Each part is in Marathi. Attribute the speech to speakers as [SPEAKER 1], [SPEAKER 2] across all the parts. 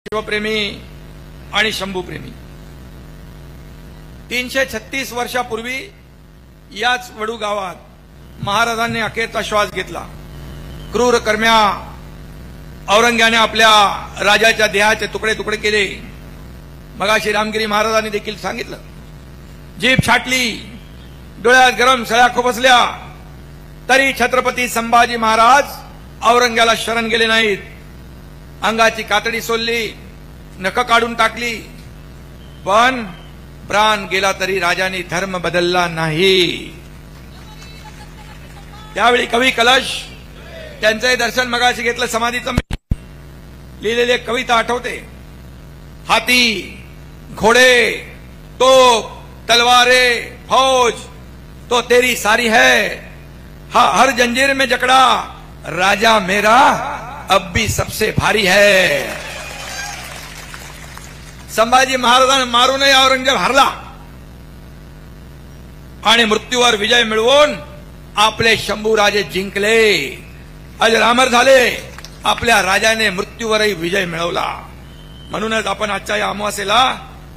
[SPEAKER 1] शिवप्रेमी आणि शंभूप्रेमी 336 वर्षापूर्वी याच वडू गावात महाराजांनी अखेरचा श्वास घेतला। क्रूर कर्म्या औरंग्याने आपल्या राजाच्या देहाचे तुकडे तुकडे केले। मगाशी रामगिरी महाराजांनी देखील सांगितलं, जीभ छाटली, डोळ्यात गरम सळ्या खुपसल्या, तरी छत्रपती संभाजी महाराज औरंग्याला शरण गेले नाहीत। अंगाची कातडी सोलली, नख काढून टाकली, पण प्राण गेला तरी राजाने धर्म बदलला नाही। त्यावेळी कवी कलश त्यांचे दर्शन मगाशी घेतलं, समाधीचं लिहिलेली एक कविता आठवते। हाती घोड़े तोप तलवारे फौज तो तेरी सारी है, हर जंजीर में जकड़ा राजा मेरा अब भी सबसे भारी है। संभाजी महाराजांना मारूनही औरंगजेब हरला आणि मृत्यूवर विजय मिळवून आपले शंभूराजे जिंकले, अजरामर झाले। आपल्या राजाने मृत्यूवरही विजय मिळवला। म्हणूनच आपण आजच्या या अमावास्येला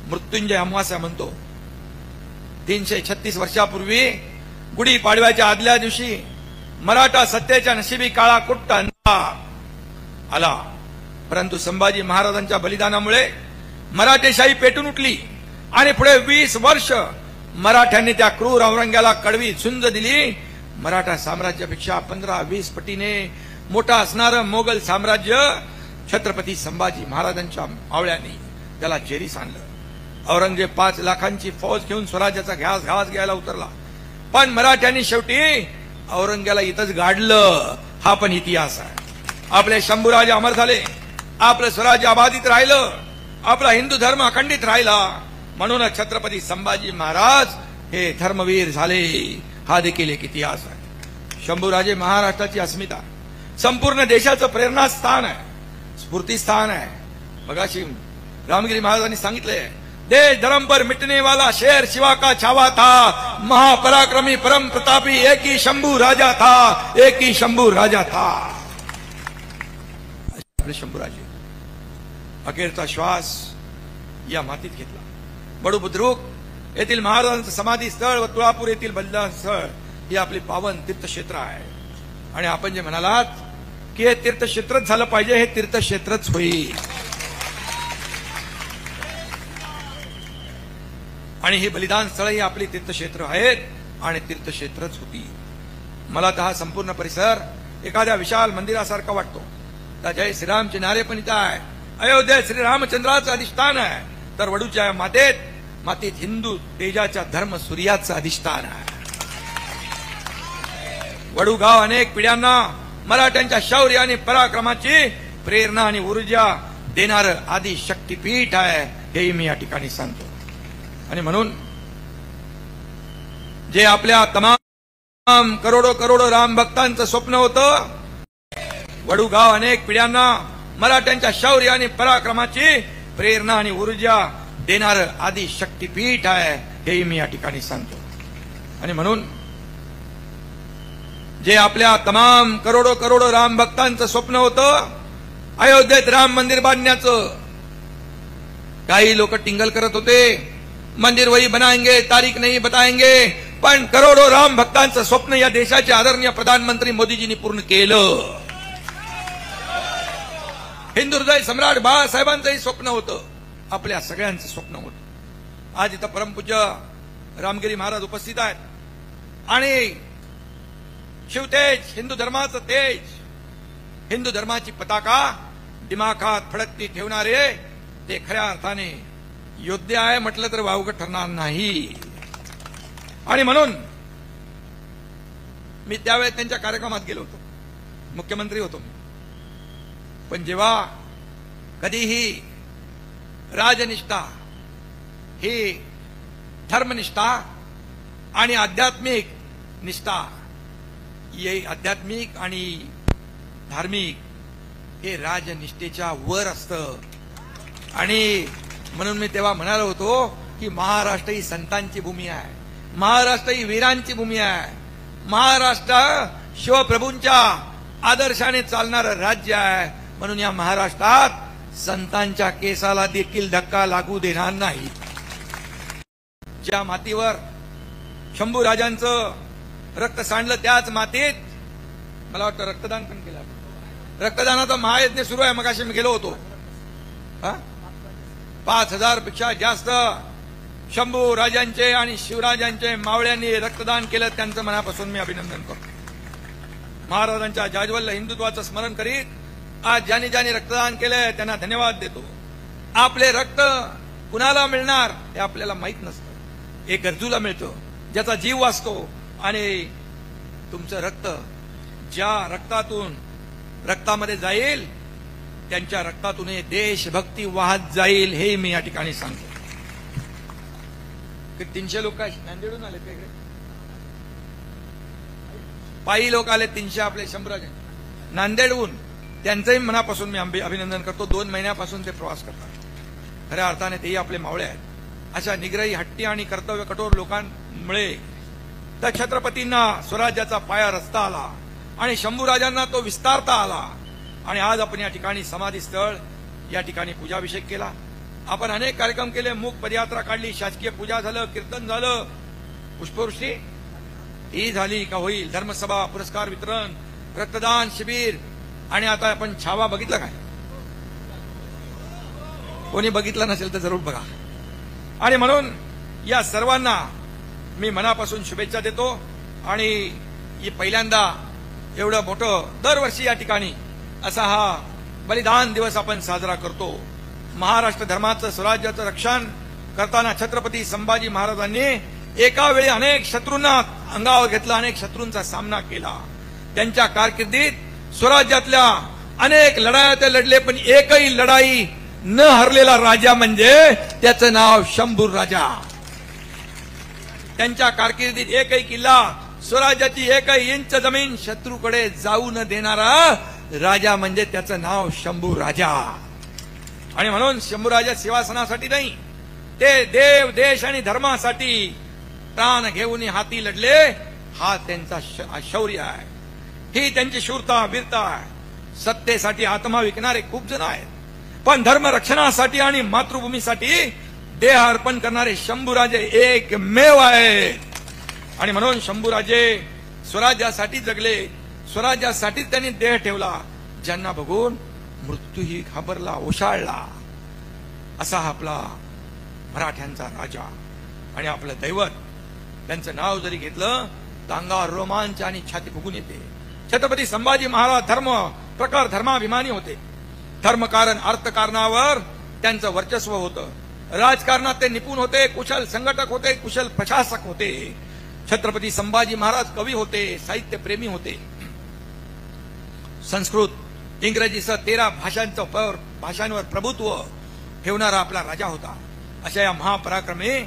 [SPEAKER 1] मृत्युंजय अमावास्या म्हणतो। 336 वर्षापूर्वी गुढी पाडव्याच्या आदल्या दिवशी मराठा सत्तेच्या नशिबी काळा कुट्ट आला, परंतु संभाजी महाराजांच्या बलिदानामुळे मराठेशाही पेटून उठली आणि पुढे 20 वर्ष मराठ्यांनी त्या क्रूर औरंग्याला कडवी झुंज दिली। मराठा साम्राज्यापेक्षा 15-20 पटीने मोठा असणारं मोगल साम्राज्य छत्रपती संभाजी महाराजांच्या मावळ्यांनी त्याला जेरीस आणलं। औरंगजेब 5 लाखांची फौज घेऊन स्वराज्याचा घास घ्यायला उतरला, पण मराठ्यांनी शेवटी औरंग्याला इथंच गाडलं। हा पण इतिहास आहे। आपले शंभूराजे अमर झाले, आपलं स्वराज्य अबाधित राहिलं, आपला हिंदू धर्म अखंडित राहिला। म्हणूनच छत्रपती संभाजी महाराज हे धर्मवीर झाले। हा देखील एक इतिहास आहे। शंभूराजे महाराष्ट्राची अस्मिता, संपूर्ण देशाचं प्रेरणास्थान आहे, स्फूर्तिस्थान आहे। मगाशी रामगिरी महाराजांनी सांगितले, देश धर्म पर मिटने वाला शेर शिवा का छावा था, महापराक्रमी परम प्रतापी एक ही शंभू राजा था, एक ही शंभू राजा था। आपले शंभूराजे अखेरचा श्वास या मातीत घेतला। बडू बुद्रुक येथील महाराजांचं समाधी स्थळ व तुळापूर येथील बलिदान स्थळ हे आपले पावन तीर्थक्षेत्र आहे। आणि आपण जे म्हणालात की हे तीर्थक्षेत्रच झालं पाहिजे, हे तीर्थक्षेत्रच होईल। आणि हे बलिदान स्थळ ही आपली तीर्थक्षेत्र आहेत आणि तीर्थक्षेत्रच होती। मला तर हा संपूर्ण परिसर एखाद्या विशाल मंदिरासारखा वाटतो। त्या जय श्रीरामचे नारे पण इथं आहे। अयोध्या श्रीरामचंद्राचं अधिष्ठान आहे, तर वडूच्या मातीत हिंदू तेजाच्या धर्म सूर्याचं अधिष्ठान आहे। वडू गाव अनेक पिढ्यांना मराठ्यांच्या शौर्य आणि पराक्रमाची प्रेरणा आणि ऊर्जा देणारं आदि शक्तीपीठ आहे, हेही मी या ठिकाणी सांगतो। आणि म्हणून जे आपल्या तमाम करोडो राम भक्तांचं स्वप्न होतं, वडू गाव अनेक पिढ्यांना मराठ्यांच्या शौर्य आणि पराक्रमाची प्रेरणा आणि ऊर्जा देणारं आदि शक्तीपीठ आहे, हेही मी या ठिकाणी सांगतो। आणि म्हणून जे आपल्या तमाम करोडो राम भक्तांचं स्वप्न होतं, अयोध्येत राम मंदिर बांधण्याचं, काही लोक टिंगल करत होते, मंदिर वही बनाएंगे, तारीख नहीं बताएंगे, पण करोडो राम भक्तांचं स्वप्न या देशाचे आदरणीय प्रधानमंत्री मोदीजींनी पूर्ण केलं। हिंदू हृदय सम्राट बाळासाहेबांचंही स्वप्न होतं, आपल्या सगळ्यांचं स्वप्न होतं। आज इथं परमपूज्य रामगिरी महाराज उपस्थित आहेत आणि शिवतेज, हिंदू धर्माचं तेज, हिंदू धर्माची पताका दिमाखात फडकती ठेवणारे ते खऱ्या अर्थाने योद्धे आहे म्हटलं तर वावगं ठरणार नाही। आणि म्हणून मी त्यावेळेस त्यांच्या कार्यक्रमात गेलो होतो, मुख्यमंत्री होतो मी। पण जेव्हा कधीही राजनिष्ठा ही धर्मनिष्ठा आणि आध्यात्मिक निष्ठा, ये आध्यात्मिक आणि धार्मिक हे राजनिष्ठेच्या वर असतं। आणि म्हणून मी तेव्हा म्हणालो होतो की महाराष्ट्र ही संतांची भूमी आहे, महाराष्ट्र ही वीरांची भूमी आहे, महाराष्ट्र शिवप्रभूंच्या आदर्शाने चालणारं राज्य आहे। म्हणून या महाराष्ट्रात संतांच्या केसाला देखील धक्का लागू देणार नाही. ज्या मातीवर शंभूराजांचं रक्त सांडलं त्याच मातीत मला वाटतं रक्तदान पण केलं. रक्तदानाचा महायज्ञ सुरू आहे. मगाशी मी गेलो होतो. 5,000 पेक्षा जास्त शंभू राजांचे आणि शिवराजांचे मावळ्यांनी रक्तदान केलं. त्यांचं मनापासून मी अभिनंदन करतो. महाराजांच्या जाज्वल्य हिंदुत्वाचं स्मरण करीत आज ज्यांनी ज्यांनी रक्तदान केलंय त्यांना धन्यवाद देतो. आपले रक्त कुणाला मिळणार हे आपल्याला माहित नसतं. हे गरजूला मिळतं ज्याचा जीव वाचतो. आणि तुमचं रक्त ज्या रक्तामध्ये जाईल त्यांच्या रक्तातून देशभक्ती वाहत जाईल हे मी या ठिकाणी सांगतो. 300 लोक नांदेडून आले तिकडे पायी लोक आले 300 आपले शंभराज नांदेडहून. त्यांचंही मनापासून मी अभिनंदन करतो. 2 महिन्यापासून ते प्रवास करतात. खऱ्या अर्थाने तेही आपले मावळे आहेत. अशा निग्रही हट्टी आणि कर्तव्य कठोर लोकांमुळे त्या छत्रपतींना स्वराज्याचा पाया रचता आला आणि शंभूराजांना तो विस्तारता आला. आणि आज आपण या ठिकाणी समाधी स्थळ या ठिकाणी पूजाभिषेक केला. आपण अनेक कार्यक्रम केले. मूक पदयात्रा काढली. शासकीय पूजा झालं. कीर्तन झालं. पुष्पवृष्टी ही झाली का होईल. धर्मसभा पुरस्कार वितरण रक्तदान शिबिर आणि आता आपण छावा बघितला काय. कोणी बघितला नसेल तर जरूर बघा. आणि म्हणून या सर्वांना मी मनापासून शुभेच्छा देतो. आणि पहिल्यांदा एवढं मोठं दरवर्षी या ठिकाणी असा हा बलिदान दिवस आपण साजरा करतो. महाराष्ट्र धर्माचं स्वराज्याचं रक्षण करताना छत्रपती संभाजी महाराजांनी एका वेळी अनेक शत्रूंना अंगावर घेतला. अनेक शत्रूंचा सामना केला. त्यांच्या कारकिर्दीत स्वराज्यातल्या अनेक लढाया ते लढले पण एकही लढाई न हरलेला राजा म्हणजे त्याचं नाव शंभूर राजा. त्यांच्या कारकिर्दीत एकही किल्ला स्वराज्याची एकही इंच जमीन शत्रूकडे जाऊ न देणारा राजा म्हणजे त्याचं नाव शंभू राजा. आणि म्हणून शंभू राजा सिंहासनासाठी नाही ते देव देश आणि धर्मासाठी प्राण घेऊन हाती लढले. हा त्यांचा शौर्य आहे. ही त्यांची शूरता वीरता आहे. सत्तेसाठी आत्मा विकणारे खूप जण आहेत पण धर्म रक्षणासाठी आणि मातृभूमीसाठी देह अर्पण करणारे शंभूराजे एकमेव आहेत. आणि म्हणून शंभूराजे स्वराज्यासाठी जगले. स्वराज्यासाठी त्यांनी देह ठेवला. ज्यांना बघून मृत्यूही घाबरला ओशाळला. असा आपला मराठ्यांचा राजा आणि आपलं दैवत. त्यांचं नाव जरी घेतलं तर अंगावर रोमांच आणि छाती फुगून येते. छत्रपती संभाजी महाराज प्रखर धर्माभिमानी होते. धर्मकारण अर्थकारणावर त्यांचं वर्चस्व होतं. राजकारणात ते निपुण होते. कुशल संघटक होते. कुशल प्रशासक होते. छत्रपती संभाजी महाराज कवी होते. साहित्यप्रेमी होते. संस्कृत इंग्रजीसह 13 भाषांवर प्रभुत्व ठेवणारा आपला राजा होता. अशा या महापराक्रमी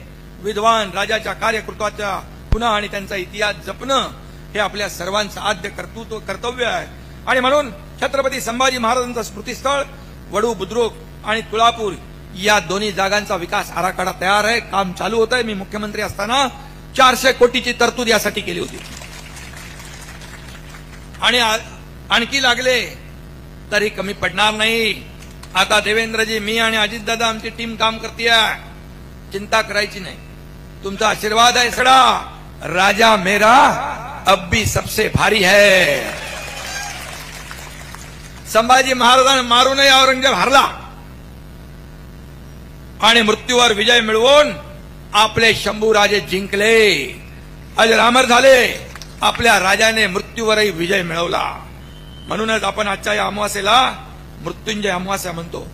[SPEAKER 1] विद्वान राजाच्या कार्यकर्त्याचा पुन्हा आणि त्यांचा इतिहास जपणं हे आपल्या सर्वांचं आद्य कर्तव्य आहे. आणि म्हणून छत्रपती संभाजी महाराजांचं स्मृतीस्थळ वडू बुद्रुक आणि तुळापूर या दोन्ही जागांचा विकास आराखडा तयार आहे. काम चालू होत आहे. मी मुख्यमंत्री असताना 400 कोटीची तरतूद यासाठी केली होती. आणि आणखी लागले तरी कमी पडणार नाही. आता देवेंद्रजी मी आणि अजितदादा आमची टीम काम करते. चिंता करायची नाही. तुमचा आशीर्वाद आहे सडा. राजा मेरा अब भी सबसे भारी है. संभाजी महाराजांना मारूनही औरंगजेब हरला आणि मृत्यूवर विजय मिळवून आपले शंभूराजे जिंकले. अजरामर झाले. आपल्या राजाने मृत्यूवरही विजय मिळवला. म्हणूनच आपण आजच्या या अमावास्येला मृत्युंजय अमावास्या म्हणतो.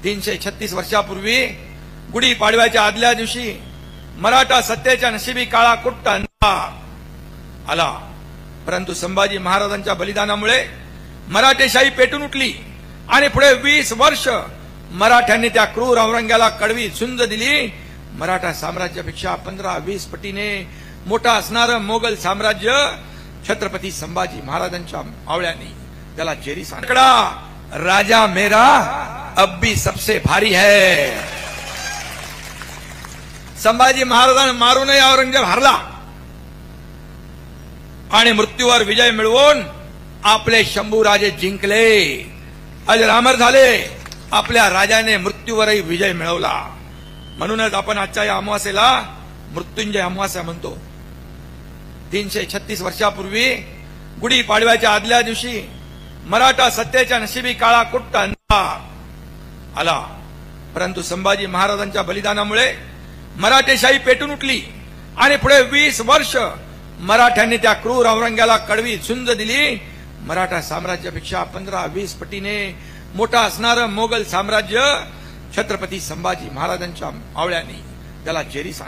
[SPEAKER 1] 336 वर्षापूर्वी गुढी पाडव्याच्या आदल्या दिवशी मराठा सत्तेच्या नशिबी काळा कुट्ट आला. परंतु संभाजी महाराजांच्या बलिदानामुळे मराठेशाही पेटून उठली आणि पुढे 20 वर्ष मराठ्यांनी त्या क्रूर औरंग्याला कडवी झुंज दिली. मराठा साम्राज्यापेक्षा 15-20 पटीने मोठा असणारं मोगल साम्राज्य छत्रपती संभाजी महाराजांच्या मावळ्यांनी त्याला जेरी सांकडा. राजा मेरा अब भी सबसे भारी है. संभाजी महाराजांना मारूनही औरंगजेब हरला आणि मृत्यूवर विजय मिळवून आपले शंभूराजे जिंकले. अजरामर झाले, आपल्या राजाने मृत्यूवरही विजय मिळवला. म्हणूनच आपण आजच्या या अमावास्येला मृत्युंजय अमावास्या म्हणतो. 336 वर्षापूर्वी गुढी पाडव्याच्या आदल्या दिवशी मराठा सत्तेच्या नशिबी काळा कुट्ट अंधार आला. परंतु संभाजी महाराजांच्या बलिदानामुळे मराठेशाही पेटून उठली आणि पुढे 20 वर्ष मराठ्यांनी त्या क्रूर औरंग्याला कडवी झुंज दिली. मराठा साम्राज्यापेक्षा 15-20 पटीने मोठा असणारं मोगल साम्राज्य छत्रपती संभाजी महाराजांच्या मावळ्यांनी त्याला जेरीस